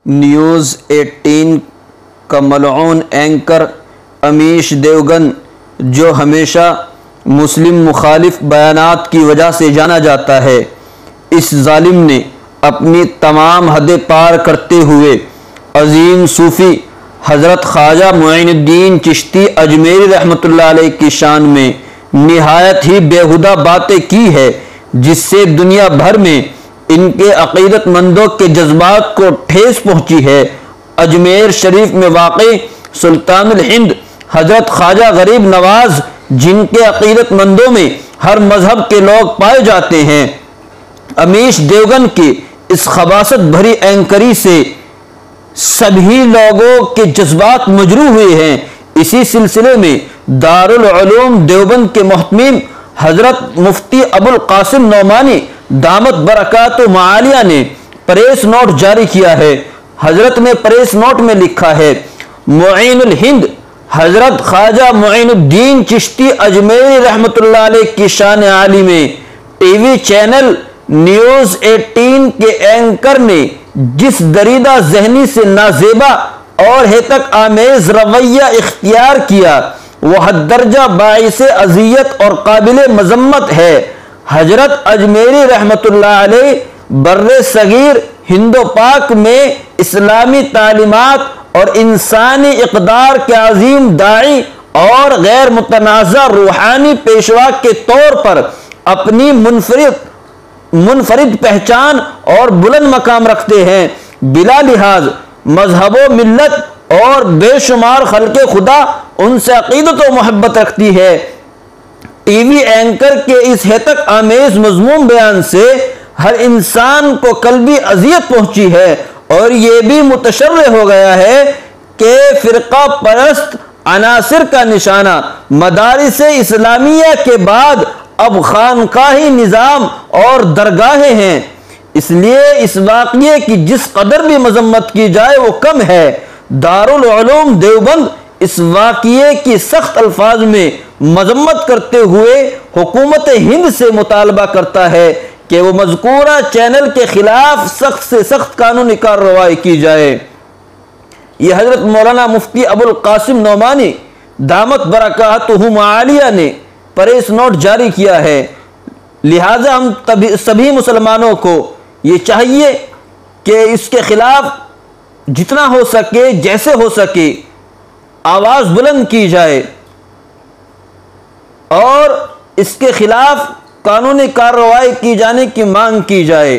News 18 का मलऊन anchor Amish Devgan, जो हमेशा मुस्लिम मुखालिफ बयानात की वजह से जाना जाता है, इस जालिम ने अपनी तमाम हदें पार करते हुए अजीम सूफ़ी हज़रत ख्वाजा मुईनुद्दीन चिश्ती अजमेरी रहमतुल्लाह अलैह की शान में निहायत ही बेहुदा बातें की है, जिससे दुनिया भर में इनके अक़ीदतमंदों के जज्बात को ठेस पहुँची है। अजमेर शरीफ में वाक़ई सुल्तानुल हिंद हज़रत ख्वाजा गरीब नवाज, जिनके अक़ीदतमंदों में हर मज़हब के लोग पाए जाते हैं, अमीश देवगन की इस खबासत भरी एंकरी से सभी लोगों के जज्बात मजरूह हुए हैं। इसी सिलसिले में दारुल उलूम देवबंद के मुहतमीम हज़रत मुफ्ती अबुल कासिम नौमानी दामत बरकातुहु मालिया ने प्रेस नोट जारी किया है। हजरत ने प्रेस नोट में लिखा है, मुईनुल हिंद हजरत ख्वाजा मुईनुद्दीन चिश्ती अजमेरी रहमतुल्लाह अलैह की शान आली में टीवी चैनल न्यूज़ 18 के एंकर ने जिस दरीदा जहनी से नाजेबा और हेतक आमेज रवैया इख्तियार किया, वह दर्जा बाइसे अजियत और काबिल मजम्मत है। हजरत अजमेरी रहमतुल्लाह अलैह बर्रे सगीर हिंदो पाक में इस्लामी तालीमात और इंसानी इक़दार के अजीम दाई और गैर मुतनाज़ा रूहानी पेशवा के तौर पर अपनी मुनफरिद पहचान और बुलंद मकाम रखते हैं। बिला लिहाज मजहबो मिल्लत और बेशुमार खल्के खुदा उनसे अक़ीदत व मोहब्बत रखती है। टीवी एंकर के इस हेतक आमेज मज़मूम बयान से हर इंसान को कल्बी अजियत पहुंची है और ये भी मुतशर्रे हो गया है कि फ़िरका परस्त अनासिर का निशाना मदारिस इस्लामिया के बाद अब खानकाही निज़ाम और दरगाहें हैं। इसलिए इस वाक़ये की जिस कदर भी मजम्मत की जाए वो कम है। दारुल उलूम देवबंद इस वाक़ये की सख्त अल्फाज में मजम्मत करते हुए हुकूमत हिंद से मुतालबा करता है कि वो मज़कूरा चैनल के खिलाफ सख्त से सख्त कानूनी कार्रवाई की जाए। यह हजरत मौलाना मुफ्ती अबुल कासिम नौमानी दामत बरकातुहु मालिया ने प्रेस नोट जारी किया है। लिहाजा हम सभी मुसलमानों को ये चाहिए कि इसके खिलाफ जितना हो सके, जैसे हो सके, आवाज़ बुलंद की जाए और इसके खिलाफ कानूनी कार्रवाई की जाने की मांग की जाए।